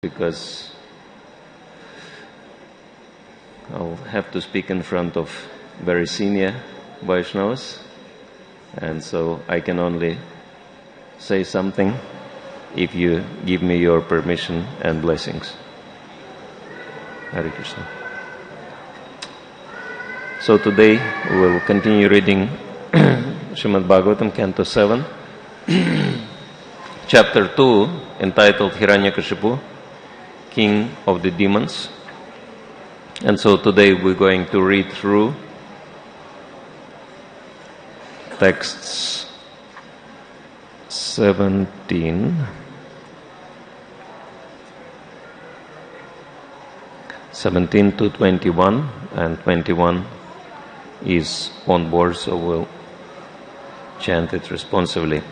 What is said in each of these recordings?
because I'll have to speak in front of very senior Vaishnavas, and so I can only say something if you give me your permission and blessings. Hare Krishna. So today we will continue reading Srimad Bhagavatam, Canto 7, Chapter 2, entitled Hiranyakashipu, King of the Demons. And so today we're going to read through texts 17 to 21, and 21 is on board, so we'll chant it responsively.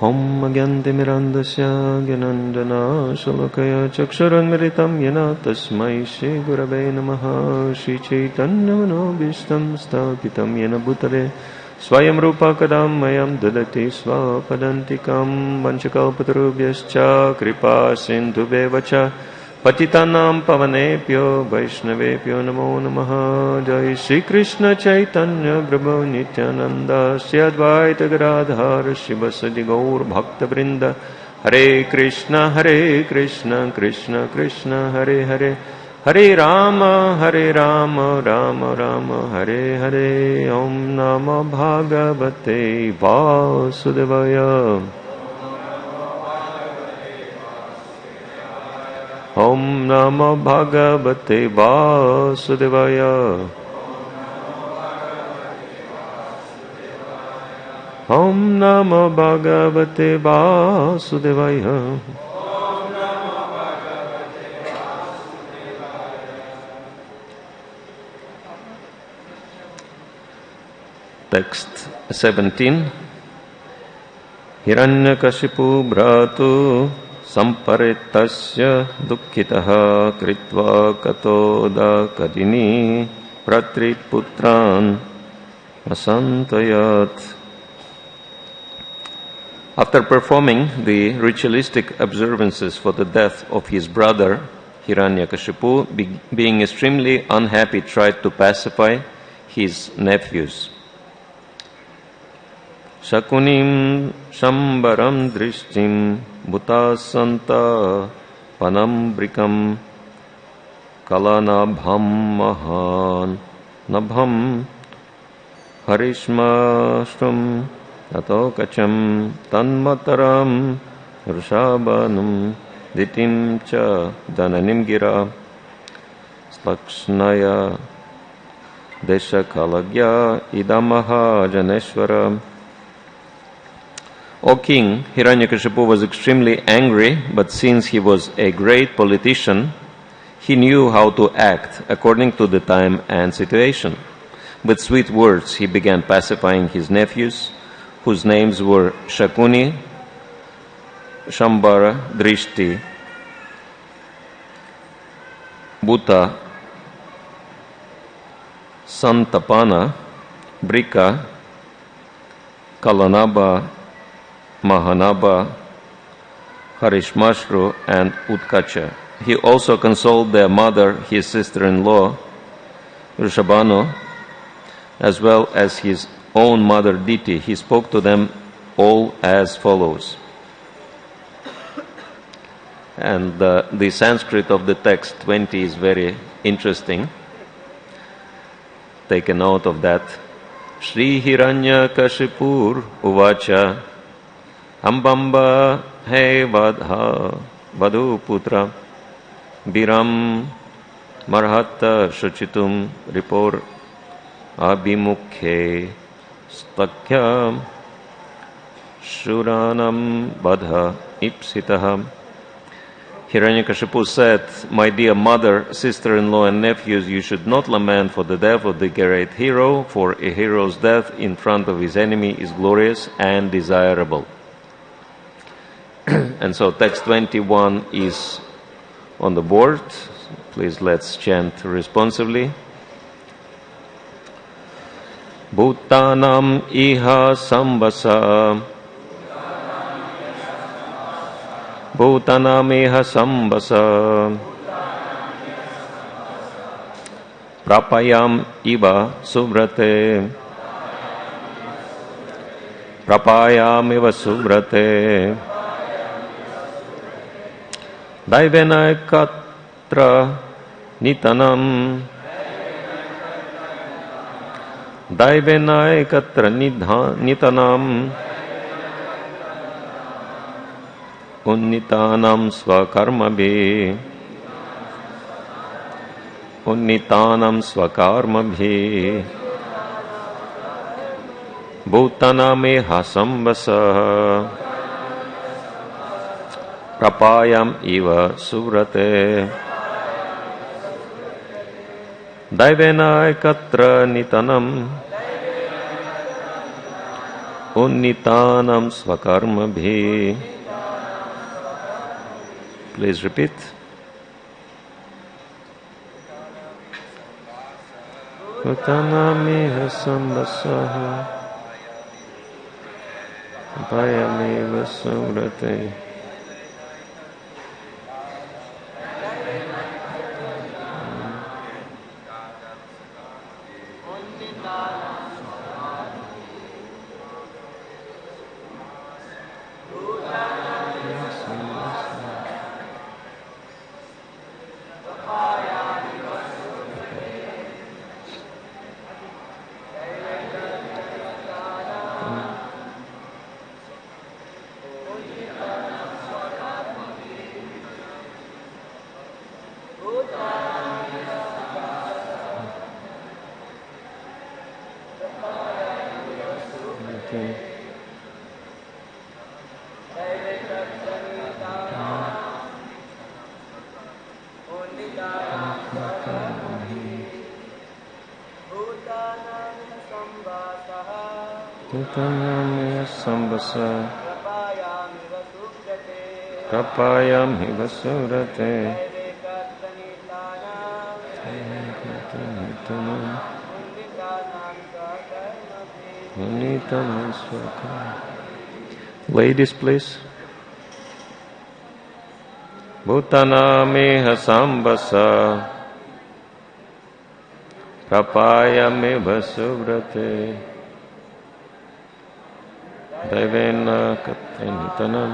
Om Agyanti Mirandasya Gyanandana Shalakaya Chaksharan Miritam Yana Tasmai Shri Gurave Namaha Shri Chaitanya Manobishtam Stapitam Yana Bhutale Swayam Rupa Kadam Mayam Dadati Swapadantikam Vanchakalpatarubhyascha Kripa Sindhu Bevacha Patitanam Pavanepyo Vaishnavepyo Namo Namaha Jai Shri Krishna Chaitanya Prabhu Nityananda Sri Advaita Gadadhara Shivasadi Gaur Bhakta Vrinda Hare Krishna Krishna Krishna Hare Hare Hare Rama Rama Rama Hare Hare Om Namo Bhagavate Vasudevaya Om Namo Bhagavate Vasudevaya Om Namo Bhagavate Vasudevaya Text 17. Hiranyakashipu bhratu Samparitasya dukkitaha kritva katoda kadini pratriputran asantayat. After performing the ritualistic observances for the death of his brother, Hiranyakashipu, being extremely unhappy, tried to pacify his nephews. Shakunim Shambaram Drishtim Bhutasanta Panambrikam Kalanabham Mahan Nabham Harishmashtam Atokacham Tanmataram Rushabanam Ditim Cha Dananim Gira Slakshnaya Deshakalagya Idamaha Janeshwara. O king, Hiranyakashipu was extremely angry, but since he was a great politician, he knew how to act according to the time and situation. With sweet words, he began pacifying his nephews, whose names were Shakuni, Shambara, Drishti, Bhuta, Santapana, Brika, Kalanaba, Mahanaba, Harishmashru, and Utkacha. He also consoled their mother, his sister-in-law, Rishabhanu, as well as his own mother, Diti. He spoke to them all as follows. And the Sanskrit of the text 20 is very interesting. Take a note of that. Shri Hiranyakashipur Uvacha Ambamba he vadha vadu putra Biram marhata shuchitum ripor abhimukhe stakya shuranam badha ipsitaha. Hiranyakashipu said, "My dear mother, sister-in-law and nephews, you should not lament for the death of the great hero, for a hero's death in front of his enemy is glorious and desirable." And so text 21 is on the board. Please let's chant responsively. Bhutanam iha sambasa Bhutanameha sambasa Prapayam iva subrate Prapayam iva subrate Daivena ekatra nitanam Daivena ekatra nitanam Unnitanam svakarmabhi Unnitanam svakarmabhi Bhutanameha sambasa Prapayam iva suvrate Daivena ekatra nitanam Unnitanam svakarmabhi. Please repeat. Bhutanamiha sambasaha Bhayameva suvrate Prapayam hiva suvrate Ladies, please. Bhutanameha sambasa Prapayamiva suvrate Daivena katrinitanam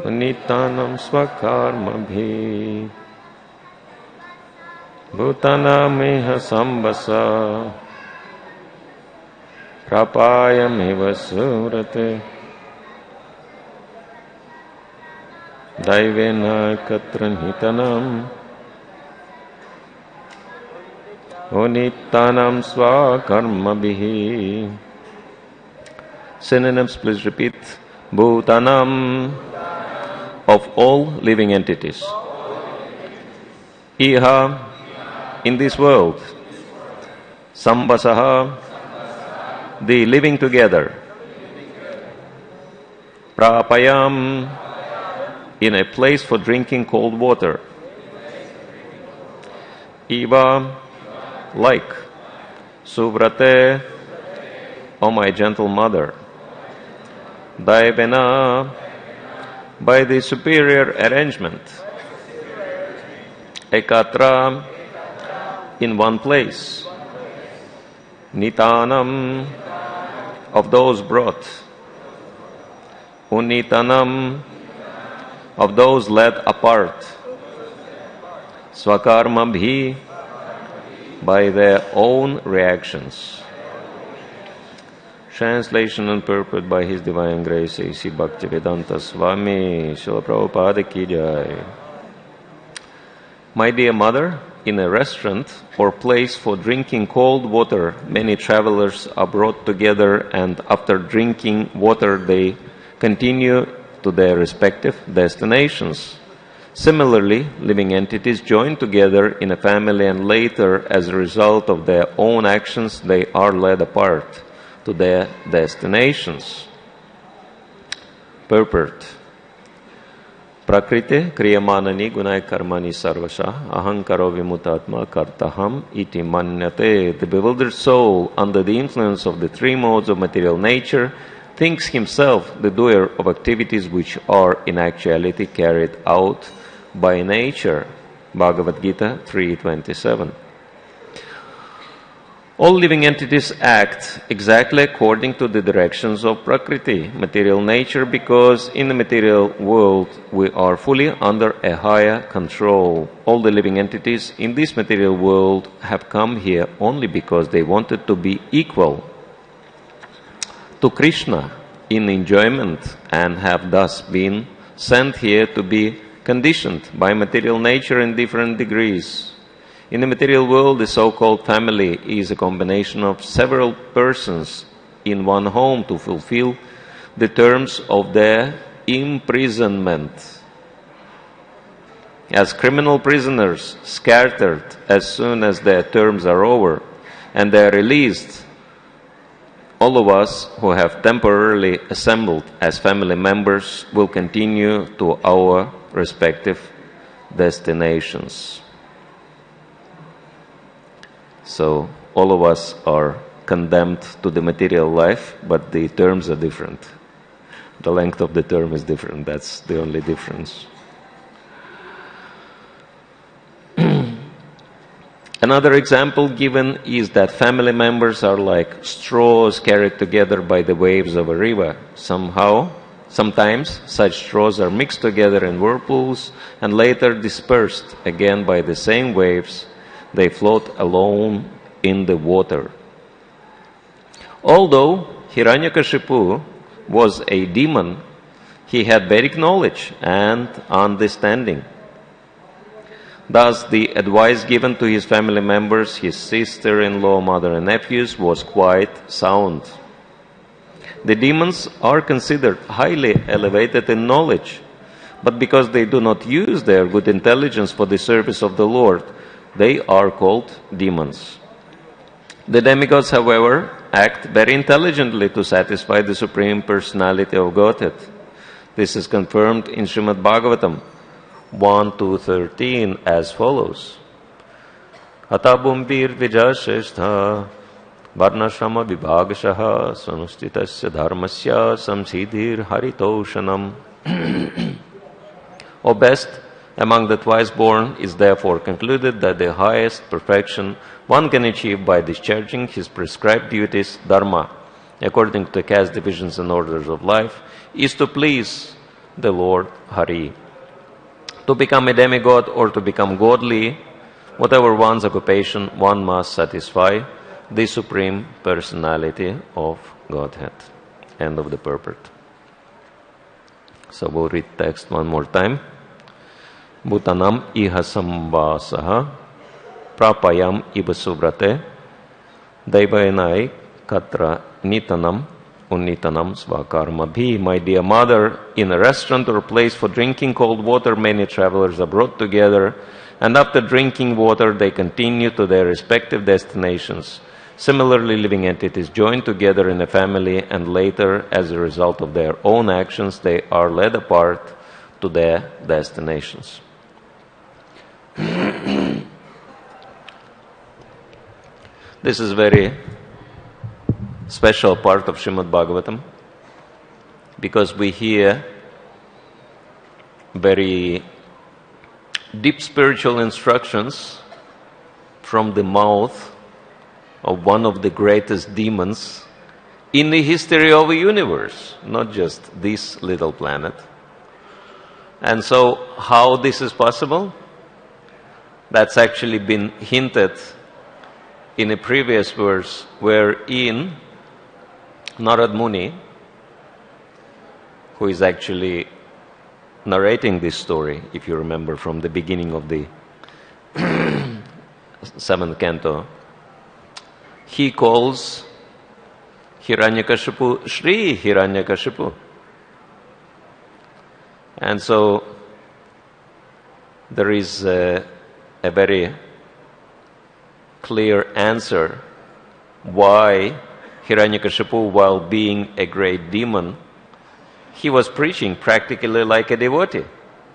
Unitanam svakarmabhi Bhutanameha sambasa Prapayamiva suvrate Daivena katrinitanam Unitanam svakarmabhi. Synonyms, please repeat. Bhutanam, of all living entities. Iha, in this world. Sambasaha, the living together. Prapayam, in a place for drinking cold water. Iva, like. Suvrate, O my gentle mother. Daivena, by the superior arrangement. Ekatra, in one place. Nitanam, of those brought. Unitanam, of those led apart. Svakarmabhi, by their own reactions. Translation and purport by His Divine Grace A.C. Bhaktivedanta Swami, Srila Prabhupada Ki Jai. My dear mother, in a restaurant or place for drinking cold water, many travelers are brought together, and after drinking water they continue to their respective destinations. Similarly, living entities join together in a family, and later, as a result of their own actions, they are led apart to their destinations. Purport. Prakriti kriyamanani gunai karmani sarvasha ahankaro vimutatma kartaham iti manyate. The bewildered soul, under the influence of the three modes of material nature, thinks himself the doer of activities which are in actuality carried out by nature. Bhagavad Gita 3.27. All living entities act exactly according to the directions of Prakriti, material nature, because in the material world we are fully under a higher control. All the living entities in this material world have come here only because they wanted to be equal to Krishna in enjoyment and have thus been sent here to be conditioned by material nature in different degrees. In the material world, the so-called family is a combination of several persons in one home to fulfill the terms of their imprisonment. As criminal prisoners scattered as soon as their terms are over and they are released, all of us who have temporarily assembled as family members will continue to our respective destinations. So all of us are condemned to the material life, but the terms are different. The length of the term is different. That's the only difference. Another example given is that family members are like straws carried together by the waves of a river. Sometimes such straws are mixed together in whirlpools and later dispersed again by the same waves. They float alone in the water. Although Hiranyakashipu was a demon, he had Vedic knowledge and understanding. Thus, the advice given to his family members, his sister-in-law, mother and nephews, was quite sound. The demons are considered highly elevated in knowledge, but because they do not use their good intelligence for the service of the Lord, they are called demons. The demigods, however, act very intelligently to satisfy the Supreme Personality of Godhead. This is confirmed in Srimad Bhagavatam 1-13 as follows. Atabumbir vijasheshtha varnashrama vibhagashaha sanustitasya dharmasya samsidhir haritoshanam. O best, among the twice born is therefore concluded that the highest perfection one can achieve by discharging his prescribed duties, dharma, according to the caste divisions and orders of life, is to please the Lord Hari. To become a demigod or to become godly, whatever one's occupation, one must satisfy the Supreme Personality of Godhead. End of the purport. So we'll read text one more time. Bhutanam iha samvasaha prapayam iva suvrate daivayanai katra nitanam unitanam svakarma bhi. My dear mother, in a restaurant or place for drinking cold water, many travelers are brought together, and after drinking water they continue to their respective destinations. Similarly, living entities join together in a family, and later, as a result of their own actions, they are led apart to their destinations. This is a very special part of Srimad Bhagavatam because we hear very deep spiritual instructions from the mouth of one of the greatest demons in the history of the universe, not just this little planet. And so, how this is possible? That's actually been hinted in a previous verse wherein Narad Muni, who is actually narrating this story, if you remember from the beginning of the 7th canto, he calls Hiranyakashipu Shri Hiranyakashipu. And so there is a very clear answer why Hiranyakashipu, while being a great demon, he was preaching practically like a devotee.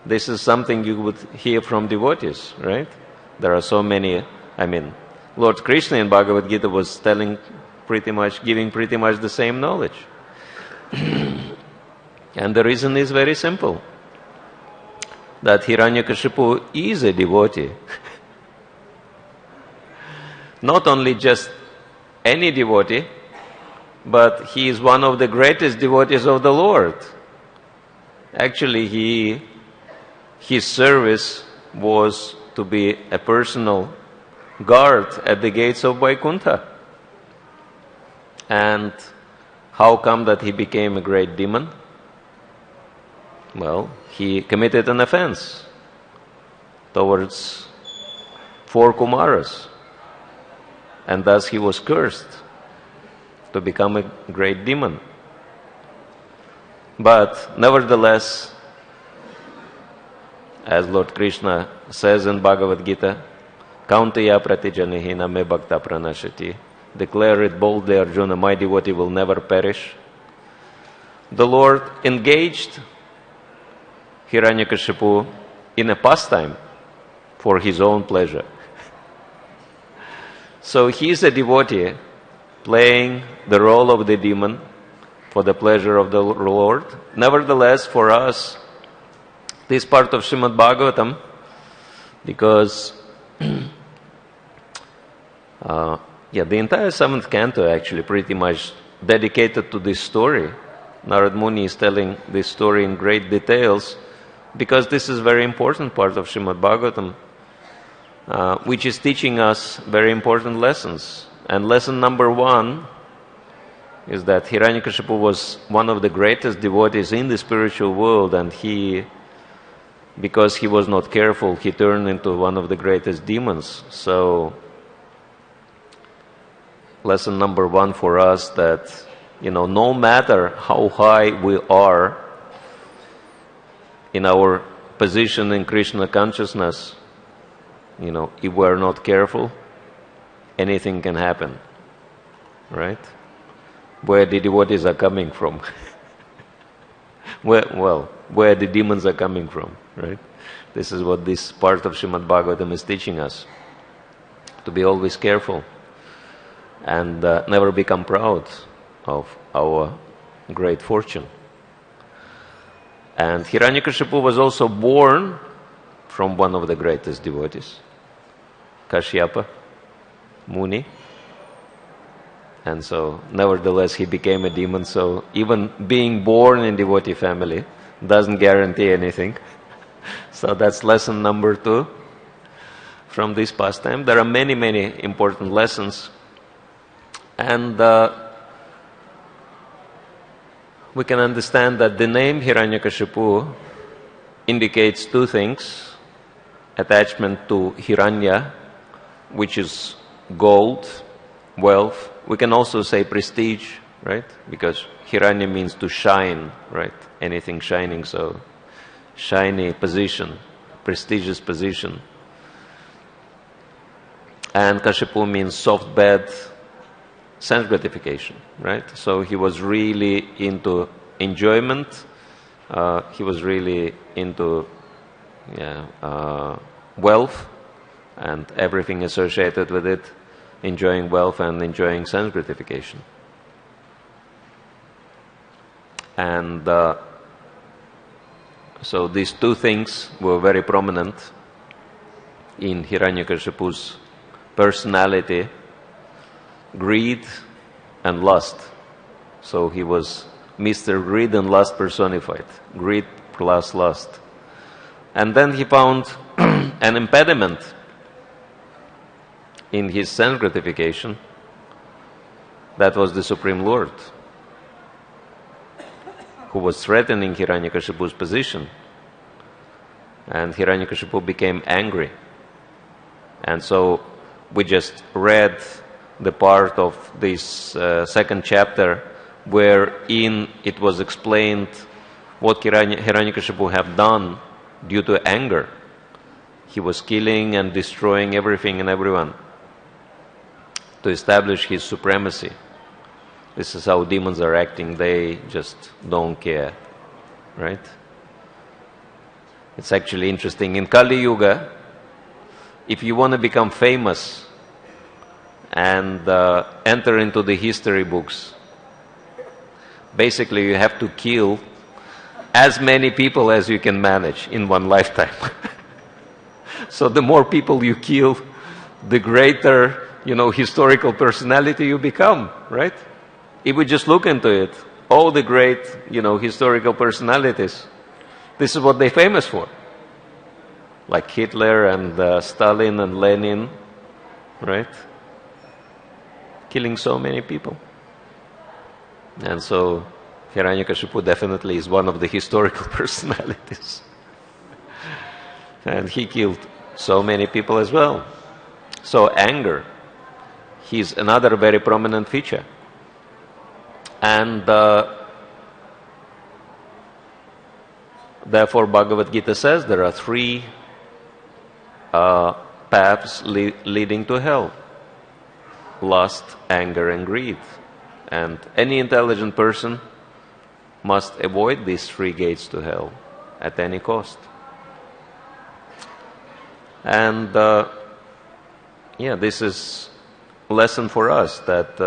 This is something you would hear from devotees, right? There are so many, Lord Krishna in Bhagavad Gita was giving pretty much the same knowledge. And the reason is very simple, that Hiranyakashipu is a devotee. Not only just any devotee, but he is one of the greatest devotees of the Lord. Actually, his service was to be a personal guard at the gates of Vaikuntha. And how come that he became a great demon? Well, he committed an offense towards 4 Kumaras. And thus he was cursed to become a great demon. But nevertheless, as Lord Krishna says in Bhagavad Gita, Kauntaya pratijanihina me bhakta pranashati. Declare it boldly, Arjuna, my devotee will never perish. The Lord engaged Hiranyakashipu in a pastime for his own pleasure. So he is a devotee playing the role of the demon for the pleasure of the Lord. Nevertheless, for us, this part of Srimad Bhagavatam, because the entire 7th canto actually pretty much dedicated to this story. Narad Muni is telling this story in great details because this is a very important part of Srimad Bhagavatam, which is teaching us very important lessons. And lesson number 1 is that Hiranyakashipu was one of the greatest devotees in the spiritual world, and because he was not careful, he turned into one of the greatest demons. So, lesson number 1 for us that, no matter how high we are in our position in Krishna consciousness, if we are not careful, anything can happen, right? Where the devotees are coming from. Where the demons are coming from, right? This is what this part of Srimad Bhagavatam is teaching us. To be always careful and never become proud of our great fortune. And Hiranyakashipu was also born from one of the greatest devotees, Kashyapa Muni. And so, nevertheless, he became a demon. So, even being born in devotee family doesn't guarantee anything. So, that's lesson number 2 from this pastime. There are many, many important lessons. And we can understand that the name Hiranyakashipu indicates 2 things. Attachment to Hiranya, which is gold, wealth. We can also say prestige, right? Because Hiranya means to shine, right? Anything shining, so shiny position, prestigious position. And Kashipu means soft bed, sense gratification, right? So he was really into enjoyment. He was really into wealth and everything associated with it. Enjoying wealth and enjoying sense gratification. And so these 2 things were very prominent in Hiranyakashipu's personality, greed and lust. So he was Mr. Greed and Lust personified. Greed plus lust. And then he found an impediment in his sense gratification. That was the Supreme Lord, who was threatening Hiranyakashipu's position. And Hiranyakashipu became angry. And so we just read the part of this 2nd chapter wherein it was explained what Hiranyakashipu had done due to anger. He was killing and destroying everything and everyone to establish his supremacy. This is how demons are acting. They just don't care, right? It's actually interesting. In Kali Yuga, if you want to become famous and enter into the history books, Basically, you have to kill as many people as you can manage in one lifetime. So the more people you kill, the greater, historical personality you become, right? If we just look into it, all the great, historical personalities, this is what they're famous for. Like Hitler and Stalin and Lenin, right? Killing so many people. And so Hiranyakashipu definitely is one of the historical personalities. And he killed so many people as well. So anger, he's another very prominent feature. And therefore Bhagavad Gita says there are three paths leading to hell: lust, anger, and greed. And any intelligent person must avoid these three gates to hell at any cost. And this is a lesson for us that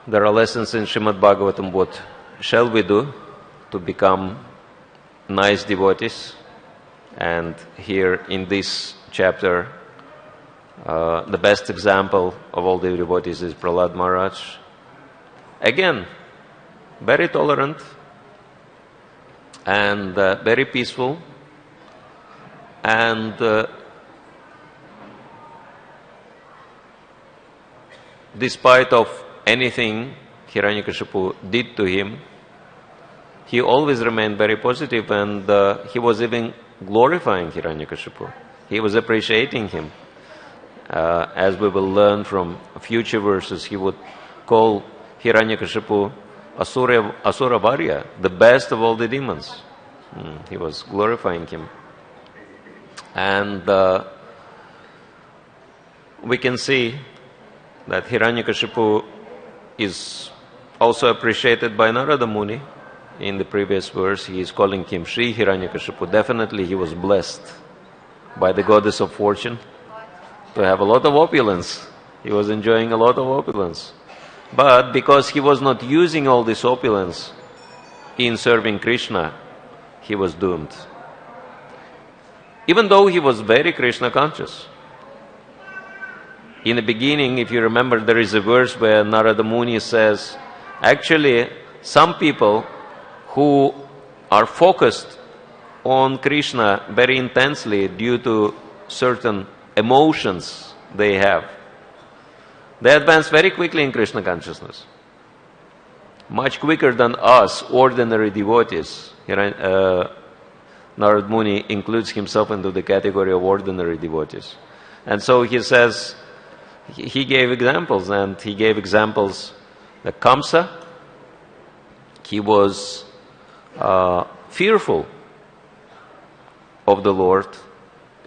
there are lessons in Srimad Bhagavatam. What shall we do to become nice devotees? And here in this chapter, the best example of all the devotees is Prahlad Maharaj. Again, very tolerant and very peaceful, and despite of anything Hiranyakashipu did to him, he always remained very positive, and he was even glorifying Hiranyakashipu. He was appreciating him. As we will learn from future verses, he would call Hiranyakashipu Asura Varya, the best of all the demons. He was glorifying him. And we can see that Hiranyakashipu is also appreciated by Narada Muni. In the previous verse, he is calling him Sri Hiranyakashipu. Definitely he was blessed by the goddess of fortune to have a lot of opulence. He was enjoying a lot of opulence. But because he was not using all this opulence in serving Krishna, he was doomed. Even though he was very Krishna conscious. In the beginning, if you remember, there is a verse where Narada Muni says, actually, some people who are focused on Krishna very intensely due to certain emotions they have, they advance very quickly in Krishna consciousness. Much quicker than us, ordinary devotees. Narada Muni includes himself into the category of ordinary devotees. And so he says, he gave examples, and he gave examples. The Kamsa, he was fearful of the Lord,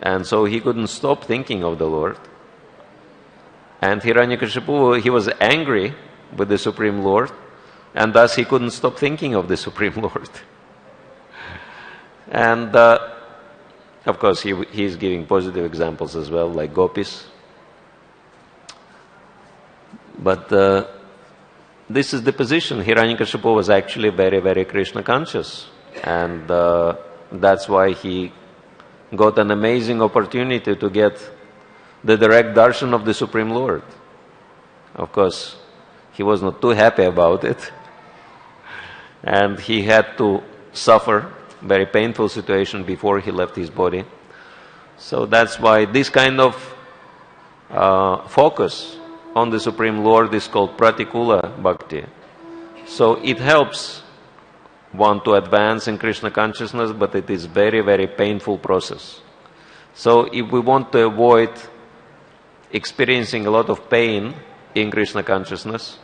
and so he couldn't stop thinking of the Lord. And Hiranyakashipu, he was angry with the Supreme Lord, and thus he couldn't stop thinking of the Supreme Lord. And of course, he is giving positive examples as well, like gopis. But this is the position. Hiranyakashipu was actually very, very Krishna conscious. And that's why he got an amazing opportunity to get the direct darshan of the Supreme Lord. Of course, he was not too happy about it. And he had to suffer very painful situation before he left his body. So that's why this kind of focus on the Supreme Lord is called pratikula bhakti. So it helps one to advance in Krishna consciousness, but it is very, very painful process. So if we want to avoid experiencing a lot of pain in Krishna consciousness,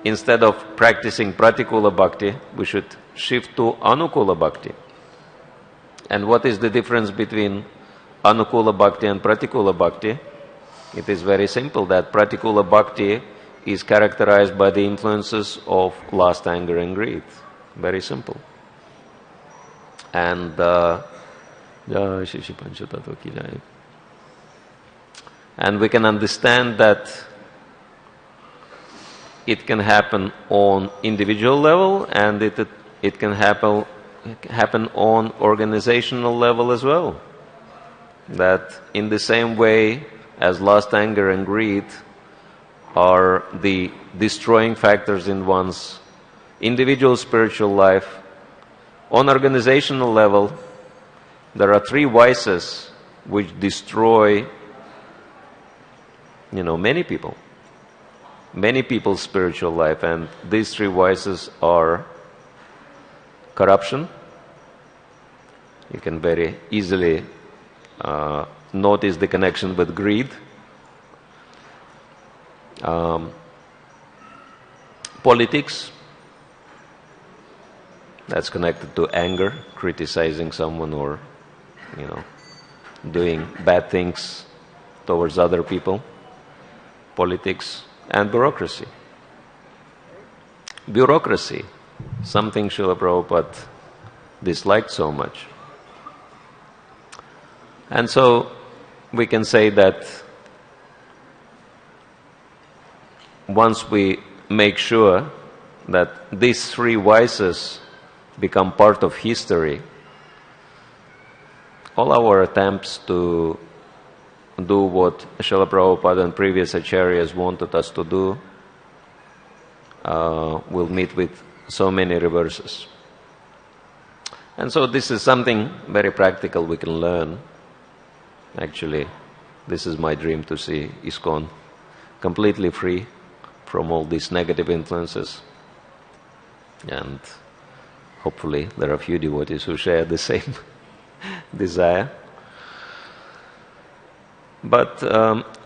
instead of practicing pratikula bhakti, we should shift to anukula bhakti. And what is the difference between anukula bhakti and pratikula bhakti? It is very simple, that pratikula bhakti is characterized by the influences of lust, anger, and greed. Very simple. And we can understand that it can happen on individual level, and it can happen on organizational level as well. That in the same way as lust, anger, and greed are the destroying factors in one's individual spiritual life, on organizational level, there are three vices which destroy, many people's spiritual life, and these three vices are corruption. You can very easily notice the connection with greed. Politics, that's connected to anger, criticizing someone or, doing bad things towards other people. Politics and bureaucracy. Bureaucracy, something Srila Prabhupada disliked so much. And so we can say that once we make sure that these three vices become part of history, all our attempts to do what Srila Prabhupada and previous acharyas wanted us to do will meet with so many reverses. And so this is something very practical we can learn. Actually, this is my dream, to see ISKCON completely free from all these negative influences. And hopefully there are a few devotees who share the same desire. But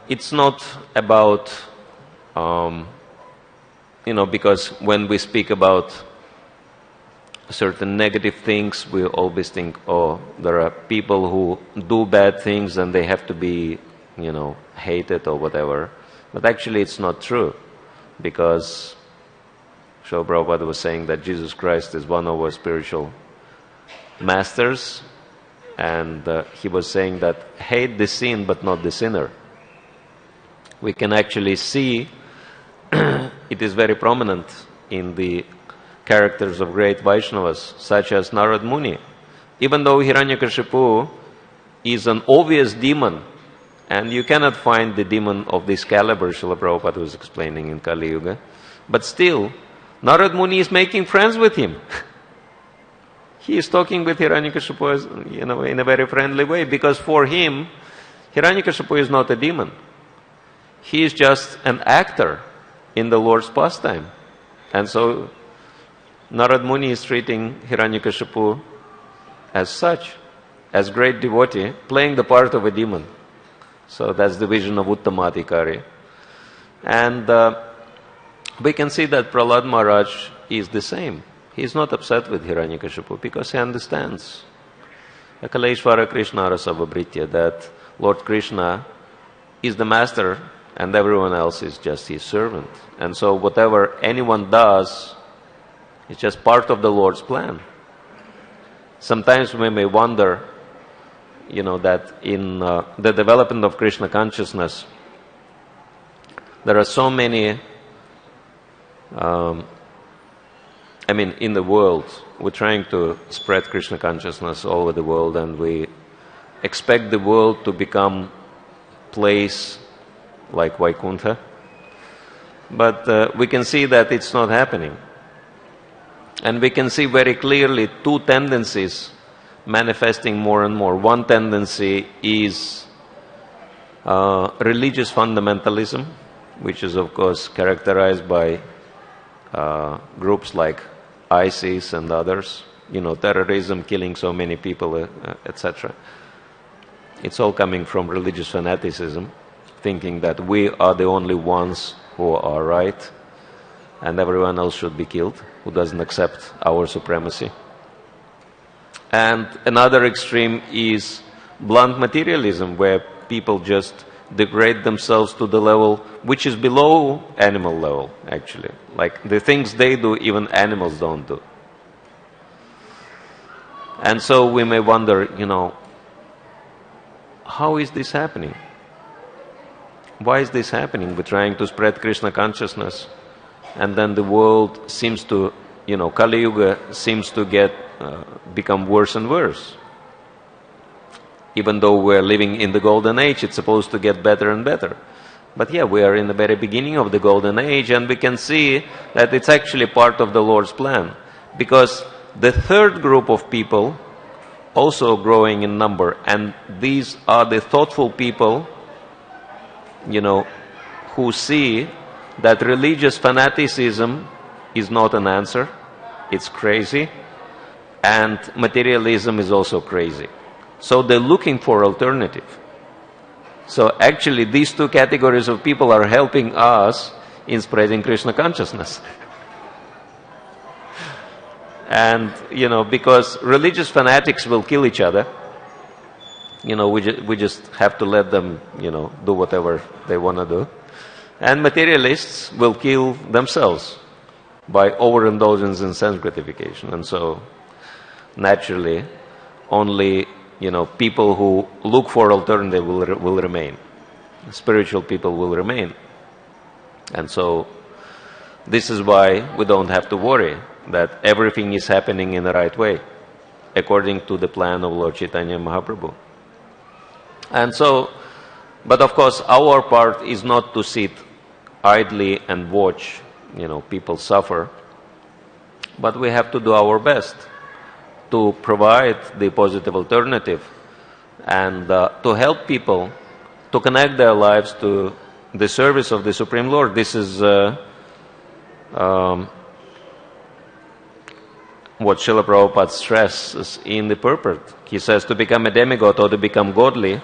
it's not about, because when we speak about certain negative things, we always think, there are people who do bad things and they have to be, hated or whatever. But actually it's not true, because Srila Prabhupada was saying that Jesus Christ is one of our spiritual masters, and he was saying that hate the sin but not the sinner. We can actually see it is very prominent in the characters of great Vaishnavas, such as Narad Muni. Even though Hiranyakashipu is an obvious demon, and you cannot find the demon of this caliber, Srila Prabhupada was explaining in Kali Yuga, but still, Narad Muni is making friends with him. He is talking with Hiranyakashipu in a very friendly way, because for him, Hiranyakashipu is not a demon. He is just an actor in the Lord's pastime. And so Narad Muni is treating Hiranyakashipu as such, as great devotee, playing the part of a demon. So that's the vision of Uttamadhikari. And we can see that Prahlad Maharaj is the same. He is not upset with Hiranyakashipu because he understands Akaleshvara Krishna Rasavabhritya, that Lord Krishna is the master and everyone else is just his servant. And so whatever anyone does is just part of the Lord's plan. Sometimes we may wonder, that in the development of Krishna consciousness, there are so many, in the world, we're trying to spread Krishna consciousness all over the world, and we expect the world to become place like Vaikuntha. But we can see that it's not happening. And we can see very clearly two tendencies manifesting more and more. One tendency is religious fundamentalism, which is of course characterized by groups like ISIS and others, terrorism, killing so many people, etc. It's all coming from religious fanaticism, thinking that we are the only ones who are right and everyone else should be killed who doesn't accept our supremacy. And another extreme is blunt materialism, where people just degrade themselves to the level which is below animal level, actually. Like the things they do, even animals don't do. And so we may wonder, how is this happening? Why is this happening? We're trying to spread Krishna consciousness, and then the world seems to, Kali Yuga seems to become worse and worse. Even though we're living in the golden age, it's supposed to get better and better. But yeah, we are in the very beginning of the golden age, and we can see that it's actually part of the Lord's plan. Because the third group of people also growing in number, and these are the thoughtful people, who see that religious fanaticism is not an answer, it's crazy, and materialism is also crazy. So they're looking for alternative. So actually these two categories of people are helping us in spreading Krishna consciousness. And, because religious fanatics will kill each other, we just have to let them, do whatever they want to do. And materialists will kill themselves by overindulgence in sense gratification. And so, naturally, only, people who look for alternative will remain. Spiritual people will remain. And so, this is why we don't have to worry that everything is happening in the right way, according to the plan of Lord Chaitanya Mahaprabhu. And so, but of course, our part is not to sit idly and watch, people suffer, but we have to do our best to provide the positive alternative and to help people to connect their lives to the service of the Supreme Lord. This is what Srila Prabhupada stresses in the purport. He says, to become a demigod or to become godly,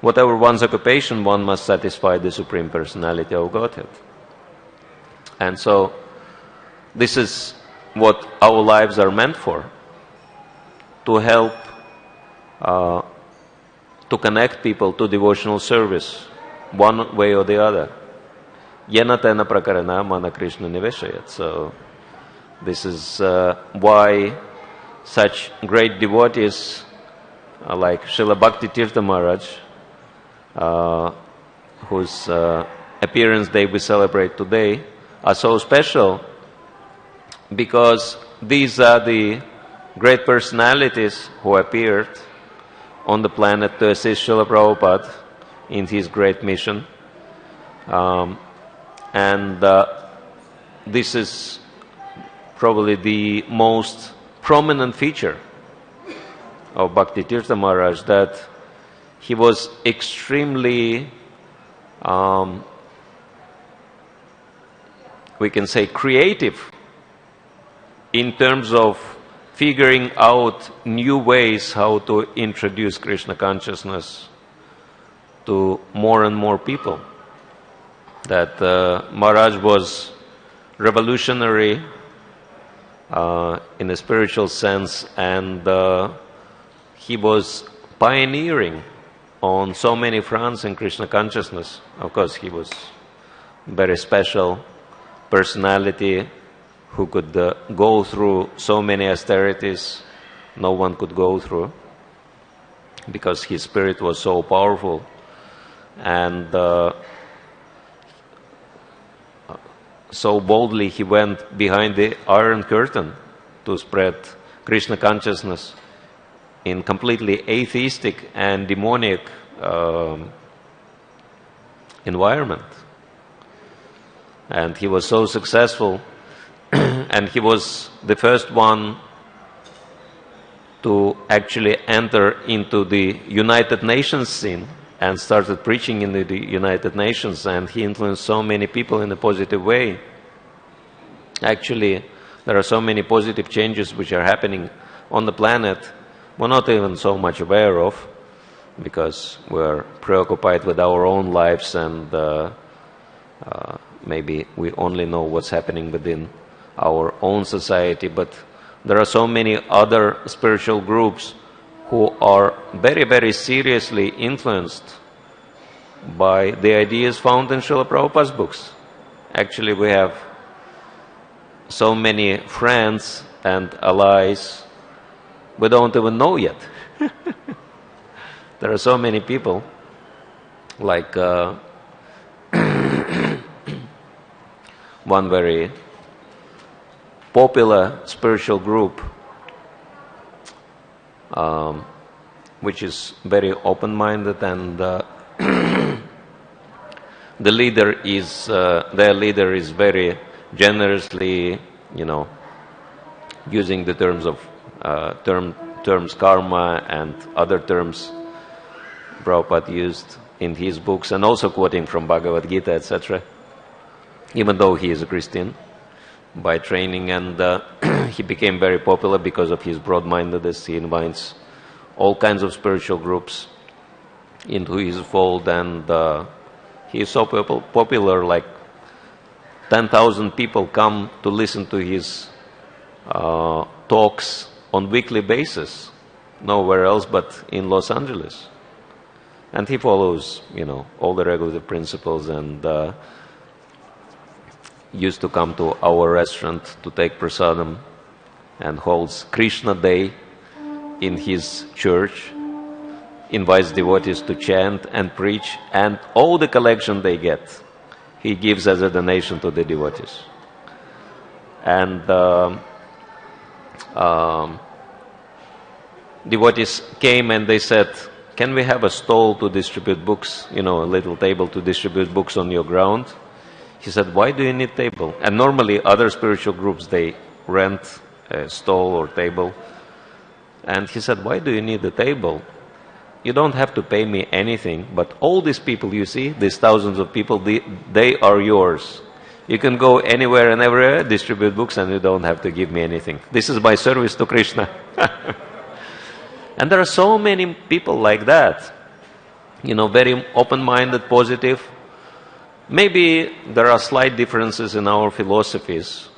whatever one's occupation, one must satisfy the Supreme Personality of Godhead. And so, this is what our lives are meant for, to help, to connect people to devotional service, one way or the other. Yena tena prakarana mana Krishna niveshayat. So, this is why such great devotees like Srila Bhakti Tirtha Maharaj, whose appearance day we celebrate today, are so special, because these are the great personalities who appeared on the planet to assist Srila Prabhupada in his great mission. And this is probably the most prominent feature of Bhakti Tirtha Maharaj, that he was extremely, we can say, creative in terms of figuring out new ways how to introduce Krishna consciousness to more and more people. That Maharaj was revolutionary in a spiritual sense, and he was pioneering on so many fronts in Krishna consciousness. Of course, he was very special personality who could go through so many austerities no one could go through, because his spirit was so powerful. And so boldly he went behind the Iron Curtain to spread Krishna consciousness in completely atheistic and demonic environment. And he was so successful, and he was the first one to actually enter into the United Nations scene and started preaching in the United Nations, and he influenced so many people in a positive way. Actually, there are so many positive changes which are happening on the planet we're not even so much aware of, because we're preoccupied with our own lives, and maybe we only know what's happening within our own society. But there are so many other spiritual groups who are very, very seriously influenced by the ideas found in Srila Prabhupada's books. Actually, we have so many friends and allies we don't even know yet. There are so many people, like one very popular spiritual group, which is very open-minded, and the leader is their leader is very generously, using the terms of terms karma and other terms Prabhupada used in his books, and also quoting from Bhagavad Gita, etc. Even though he is a Christian by training, and he became very popular because of his broad-mindedness. He invites all kinds of spiritual groups into his fold, and he is so popular, like 10,000 people come to listen to his talks on weekly basis, nowhere else but in Los Angeles. And he follows, all the regulative principles, and used to come to our restaurant to take prasadam, and holds Krishna Day in his church, invites devotees to chant and preach, and all the collection they get, he gives as a donation to the devotees. And devotees came and they said, "Can we have a stall to distribute books, a little table to distribute books on your ground?" He said, "Why do you need table?" And normally other spiritual groups, they rent a stall or table. And he said, "Why do you need the table? You don't have to pay me anything, but all these people you see, these thousands of people, they are yours. You can go anywhere and everywhere, distribute books, and you don't have to give me anything. This is my service to Krishna." And there are so many people like that, very open-minded, positive. Maybe there are slight differences in our philosophies,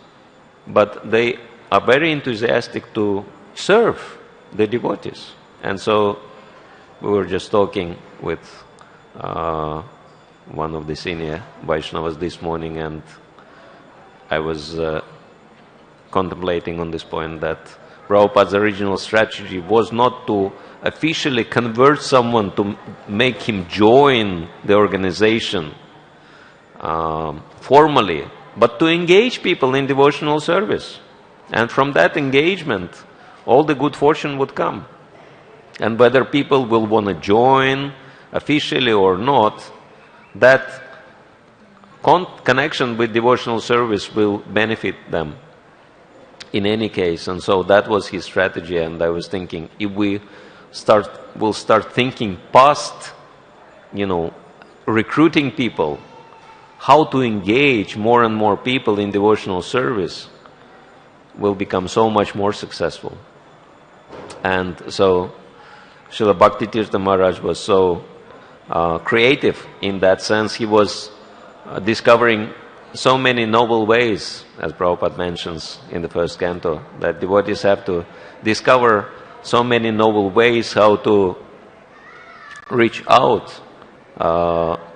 but they are very enthusiastic to serve the devotees. And so we were just talking with one of the senior Vaishnavas this morning, and I was contemplating on this point that Prabhupada's original strategy was not to officially convert someone to make him join the organization formally, but to engage people in devotional service. And from that engagement, all the good fortune would come. And whether people will want to join officially or not, that connection with devotional service will benefit them in any case. And so that was his strategy. And I was thinking, if we'll start thinking past, recruiting people, how to engage more and more people in devotional service, will become so much more successful. And so Srila Bhakti Tirtha Maharaj was so creative in that sense. He was discovering so many noble ways, as Prabhupada mentions in the first canto, that devotees have to discover so many noble ways how to reach out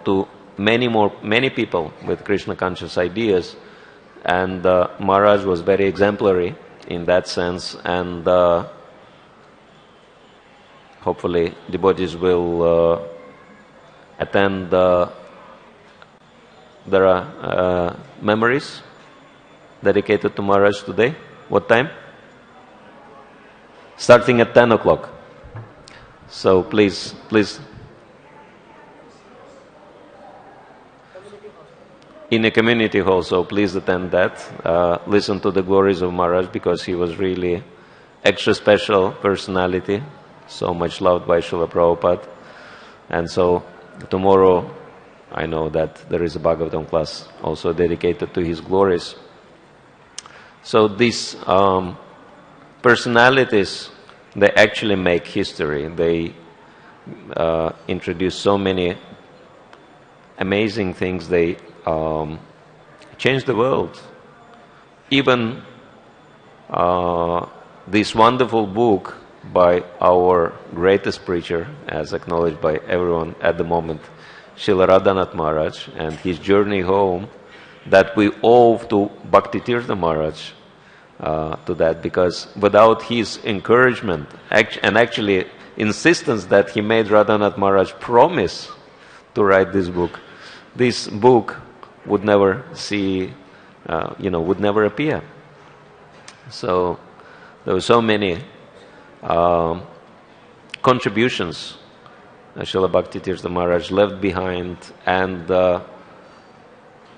to many people with Krishna conscious ideas. And Maharaj was very exemplary in that sense, and hopefully devotees will attend. There are memories dedicated to Maharaj today. What time? Starting at 10 o'clock. So please. In a community hall, so please attend that. Listen to the glories of Maharaj, because he was really extra special personality, so much loved by Srila Prabhupada. And so tomorrow, I know that there is a Bhagavatam class also dedicated to his glories. So these personalities, they actually make history. They introduce so many amazing things. They change the world. Even this wonderful book by our greatest preacher, as acknowledged by everyone at the moment, Srila Radhanath Maharaj, and his journey home, that we owe to Bhakti Tirtha Maharaj, to that, because without his encouragement and actually insistence that he made Radhanath Maharaj promise to write this book would never see, would never appear. So there were so many contributions Srila Bhakti Tirtha Maharaj left behind, and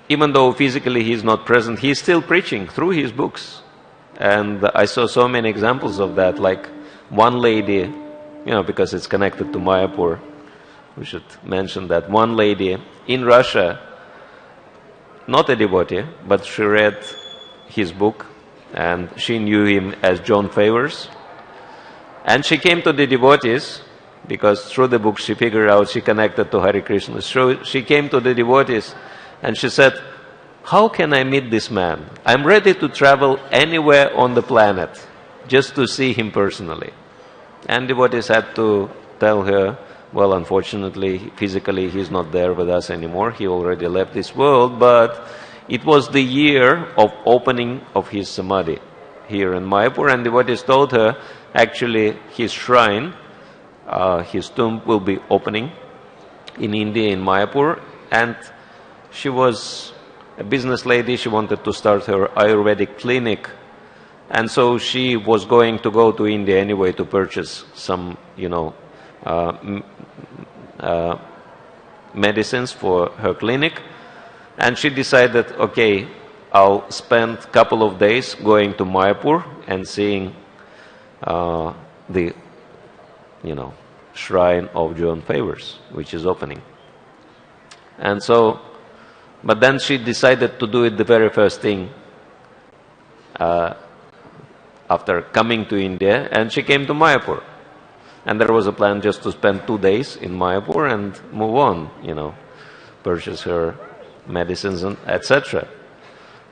even though physically he is not present, he is still preaching through his books. And I saw so many examples of that, like one lady, because it's connected to Mayapur, we should mention that one lady in Russia, not a devotee, but she read his book, and she knew him as John Favors. And she came to the devotees, because through the book she figured out she connected to Hare Krishna. So she came to the devotees and she said, "How can I meet this man? I'm ready to travel anywhere on the planet just to see him personally." And devotees had to tell her, well, unfortunately, physically he's not there with us anymore. He already left this world, but it was the year of opening of his samadhi here in Mayapur, and devotees told her, actually, his shrine, his tomb will be opening in India, in Mayapur. And she was a business lady. She wanted to start her Ayurvedic clinic. And so she was going to go to India anyway to purchase some, medicines for her clinic. And she decided, okay, I'll spend a couple of days going to Mayapur and seeing the shrine of John Favors, which is opening. And so, but then she decided to do it the very first thing after coming to India, and she came to Mayapur. And there was a plan just to spend 2 days in Mayapur and move on, purchase her medicines and etc.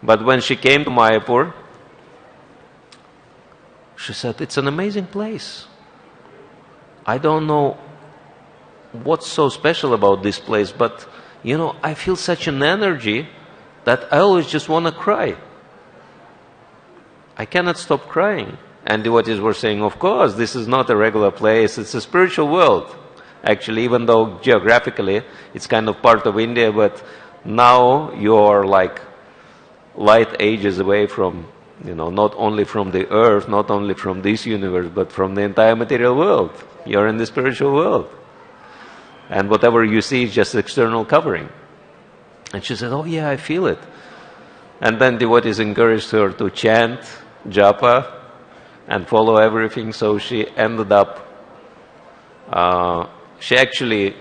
But when she came to Mayapur, she said, "It's an amazing place. I don't know what's so special about this place, but, I feel such an energy that I always just want to cry. I cannot stop crying." And devotees were saying, "Of course, this is not a regular place. It's a spiritual world. Actually, even though geographically it's kind of part of India, but now you're like light ages away from, not only from the earth, not only from this universe, but from the entire material world. You're in the spiritual world. And whatever you see is just external covering." And she said, "Oh yeah, I feel it." And then devotees encouraged her to chant, japa, and follow everything. So she ended up, she actually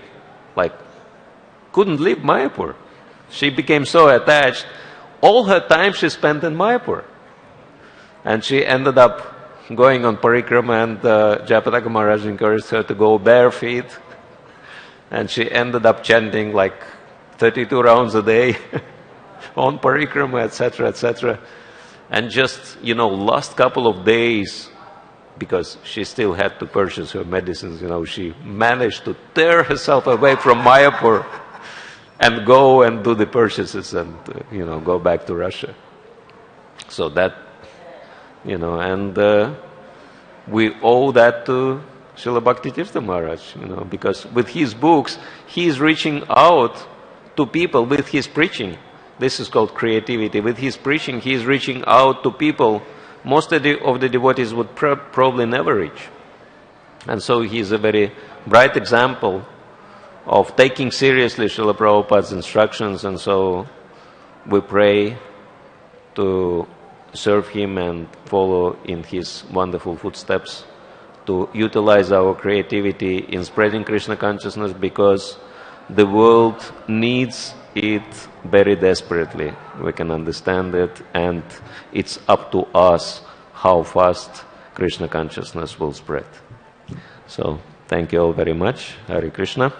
couldn't leave Mayapur. She became so attached. All her time she spent in Mayapur. And she ended up going on parikrama, and Japataka Maharaj encouraged her to go bare feet. And she ended up chanting 32 rounds a day on parikrama, etc., etc. And just, last couple of days, because she still had to purchase her medicines, she managed to tear herself away from Mayapur and go and do the purchases and, go back to Russia. So that, and we owe that to Srila Bhakti Tirtha Maharaj, because with his books, he is reaching out to people with his preaching. This is called creativity. With his preaching, he is reaching out to people most of the devotees would probably never reach. And so he is a very bright example of taking seriously Srila Prabhupada's instructions, and so we pray to serve him and follow in his wonderful footsteps, to utilize our creativity in spreading Krishna consciousness, because the world needs it very desperately. We can understand it, and it's up to us how fast Krishna consciousness will spread. So, thank you all very much. Hare Krishna.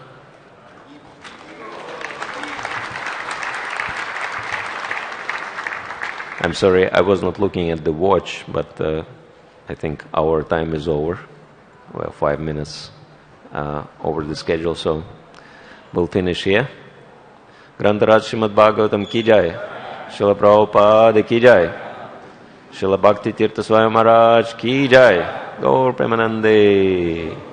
I'm sorry, I was not looking at the watch, but I think our time is over. Well, 5 minutes over the schedule, so we'll finish here. Grantaraj Srimad Bhagavatam ki jai, Srila Prabhupada ki jai, Srila Bhakti Tirtha Swami Maharaj ki jai, Gaur Premanande.